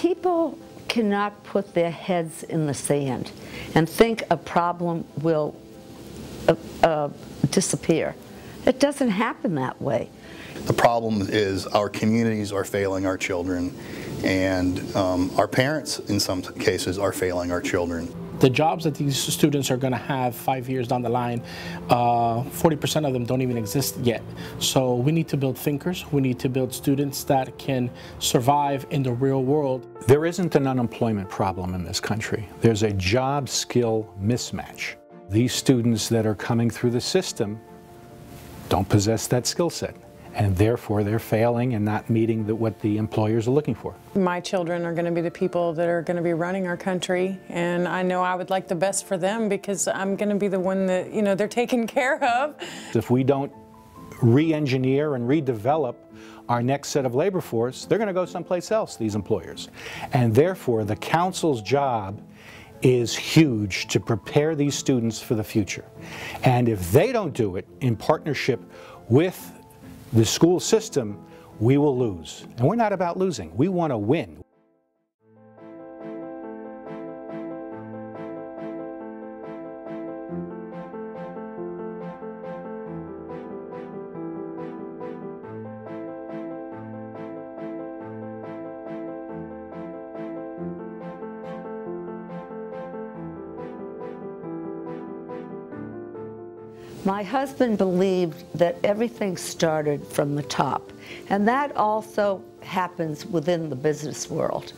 people cannot put their heads in the sand and think a problem will disappear. It doesn't happen that way. The problem is our communities are failing our children, and our parents, in some cases, are failing our children. The jobs that these students are going to have 5 years down the line, 40% of them don't even exist yet. So we need to build thinkers. We need to build students that can survive in the real world. There isn't an unemployment problem in this country. There's a job-skill mismatch. These students that are coming through the system don't possess that skill set, and therefore they're failing and not meeting what the employers are looking for. My children are going to be the people that are going to be running our country, and I know I would like the best for them because I'm going to be the one that, you know, they're taken care of. If we don't re-engineer and redevelop our next set of labor force, they're going to go someplace else, these employers. And therefore, the council's job is huge to prepare these students for the future. And if they don't do it in partnership with the school system, we will lose. And we're not about losing. We want to win. My husband believed that everything started from the top, and that also happens within the business world.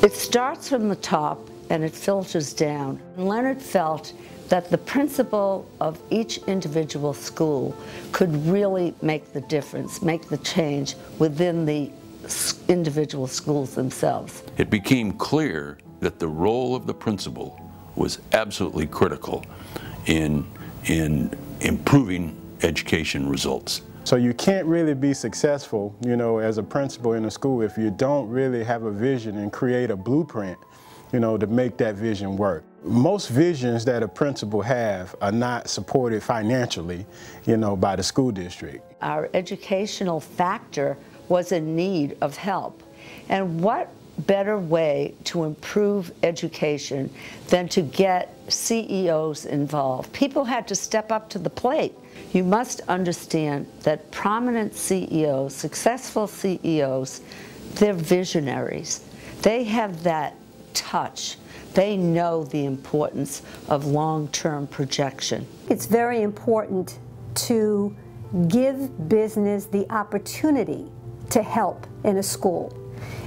It starts from the top and it filters down. Leonard felt that the principal of each individual school could really make the difference, make the change within the individual schools themselves. It became clear that the role of the principal was absolutely critical in improving education results. So you can't really be successful, you know, as a principal in a school if you don't really have a vision and create a blueprint, you know, to make that vision work. Most visions that a principal have are not supported financially, you know, by the school district. Our educational factor was in need of help. And what better way to improve education than to get CEOs involved? People had to step up to the plate. You must understand that prominent CEOs, successful CEOs, they're visionaries. They have that touch. They know the importance of long-term projection. It's very important to give business the opportunity to help in a school.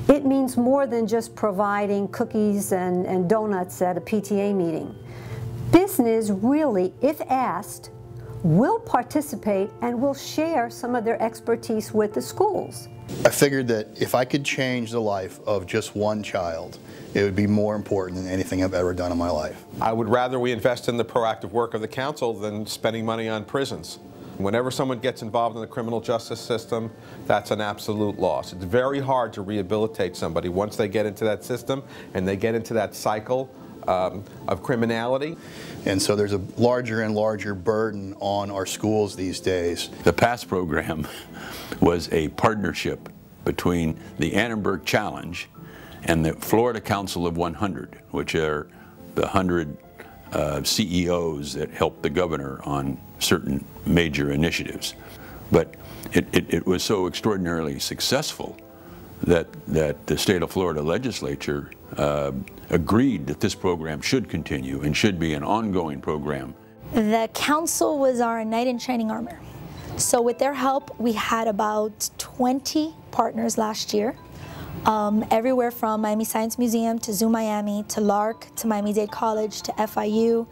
It means more than just providing cookies and donuts at a PTA meeting. Business really, if asked, will participate and will share some of their expertise with the schools. I figured that if I could change the life of just one child, it would be more important than anything I've ever done in my life. I would rather we invest in the proactive work of the council than spending money on prisons. Whenever someone gets involved in the criminal justice system, that's an absolute loss. It's very hard to rehabilitate somebody once they get into that system and they get into that cycle of criminality. And so there's a larger and larger burden on our schools these days. The PASS program was a partnership between the Annenberg Challenge and the Florida Council of 100, which are the 100 CEOs that helped the governor on certain major initiatives. But it was so extraordinarily successful that the state of Florida legislature agreed that this program should continue and should be an ongoing program. The council was our knight in shining armor. So with their help, we had about 20 partners last year. Everywhere from Miami Science Museum to Zoo Miami to LARC to Miami-Dade College to FIU,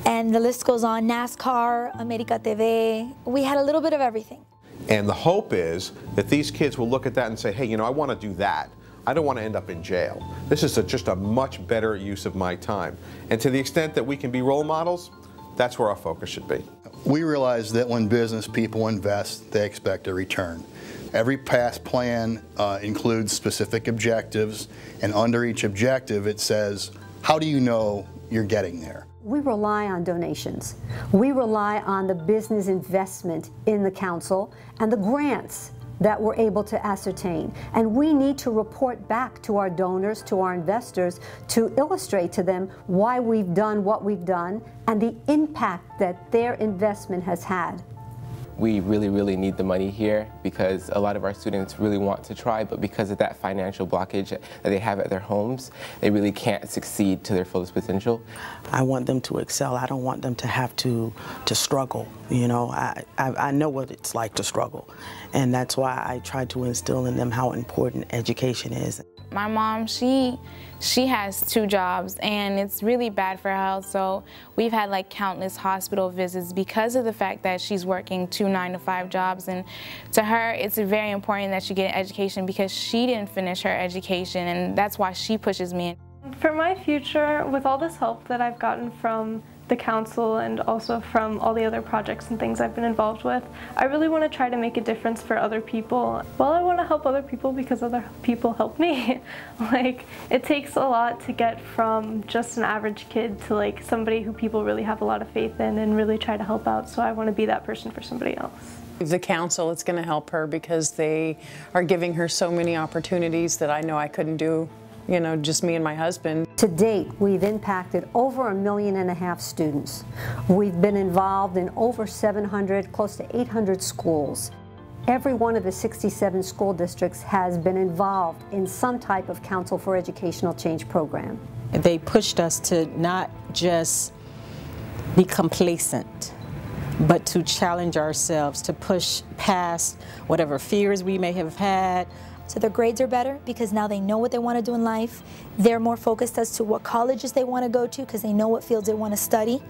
and the list goes on, NASCAR, America TV. We had a little bit of everything. And the hope is that these kids will look at that and say, hey, you know, I want to do that. I don't want to end up in jail. This is just a much better use of my time. And to the extent that we can be role models, that's where our focus should be. We realize that when business people invest, they expect a return. Every PASS plan includes specific objectives, and under each objective it says, how do you know you're getting there? We rely on donations. We rely on the business investment in the council and the grants that we're able to ascertain. And we need to report back to our donors, to our investors, to illustrate to them why we've done what we've done and the impact that their investment has had. We really need the money here because a lot of our students really want to try, but because of that financial blockage that they have at their homes, they really can't succeed to their fullest potential. I want them to excel. I don't want them to have to struggle. You know, I know what it's like to struggle, and that's why I try to instill in them how important education is. My mom, she has 2 jobs and it's really bad for her health, so we've had like countless hospital visits because of the fact that she's working 2 9-to-5 jobs, and to her it's very important that she get an education because she didn't finish her education, and that's why she pushes me. For my future, with all this help that I've gotten from the council and also from all the other projects and things I've been involved with, I really want to try to make a difference for other people. Well, I want to help other people because other people help me. Like, it takes a lot to get from just an average kid to like somebody who people really have a lot of faith in and really try to help out, so I want to be that person for somebody else. The council is going to help her because they are giving her so many opportunities that I know I couldn't do, you know, just me and my husband. To date, we've impacted over 1.5 million students. We've been involved in over 700, close to 800 schools. Every one of the 67 school districts has been involved in some type of Council for Educational Change program. They pushed us to not just be complacent, but to challenge ourselves, to push past whatever fears we may have had. So their grades are better because now they know what they want to do in life. They're more focused as to what colleges they want to go to because they know what fields they want to study.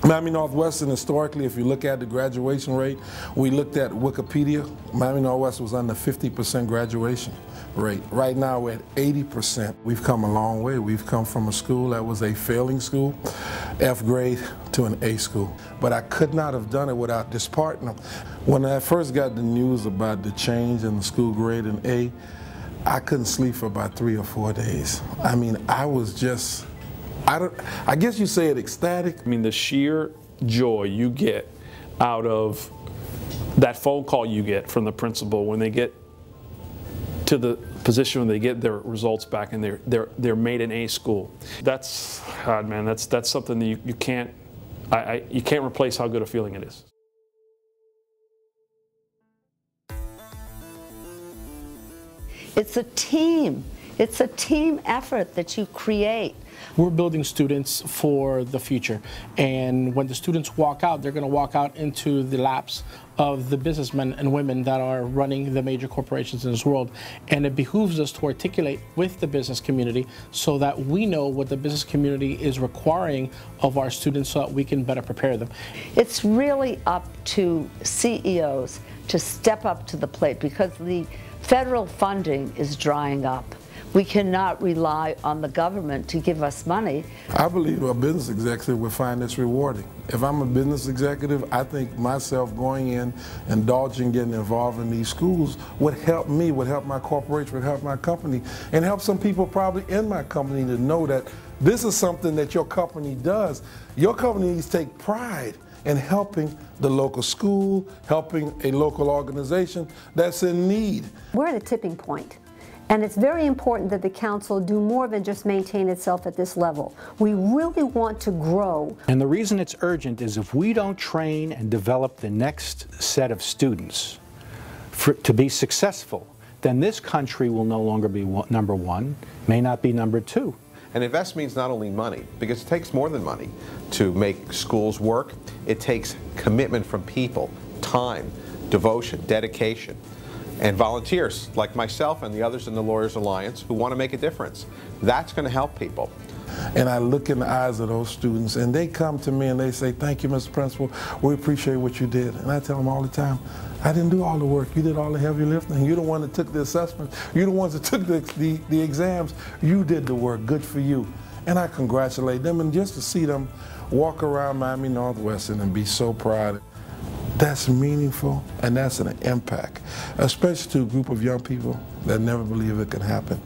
Miami Northwestern, historically, if you look at the graduation rate, we looked at Wikipedia, Miami Northwestern was under 50% graduation rate. Right now we're at 80%. We've come a long way. We've come from a school that was a failing school, F grade, to an A school. But I could not have done it without this partner. When I first got the news about the change in the school grade in A, I couldn't sleep for about 3 or 4 days. I mean, I was just, I guess you say it ecstatic. I mean, the sheer joy you get out of that phone call you get from the principal when they get to the position when they get their results back and they're made an A school. That's, God, man, that's something that you can't replace how good a feeling it is. It's a team. It's a team effort that you create. We're building students for the future, and when the students walk out, they're going to walk out into the laps of the businessmen and women that are running the major corporations in this world. And it behooves us to articulate with the business community so that we know what the business community is requiring of our students so that we can better prepare them. It's really up to CEOs to step up to the plate because the federal funding is drying up. We cannot rely on the government to give us money. I believe a business executive would find this rewarding. If I'm a business executive, I think myself going in, indulging, getting involved in these schools would help me, would help my corporation, would help my company, and help some people probably in my company to know that this is something that your company does. Your company needs to take pride in helping the local school, helping a local organization that's in need. We're at a tipping point. And it's very important that the council do more than just maintain itself at this level. We really want to grow. And the reason it's urgent is if we don't train and develop the next set of students to be successful, then this country will no longer be number 1, may not be number 2. And invest means not only money, because it takes more than money to make schools work. It takes commitment from people, time, devotion, dedication, and volunteers like myself and the others in the Lawyers Alliance who want to make a difference. That's going to help people. And I look in the eyes of those students and they come to me and they say, "Thank you, Mr. Principal, we appreciate what you did." And I tell them all the time, I didn't do all the work. You did all the heavy lifting. You're the one that took the assessments. You're the ones that took the exams. You did the work. Good for you. And I congratulate them. And just to see them walk around Miami Northwestern and be so proud, that's meaningful and that's an impact, especially to a group of young people that never believe it can happen.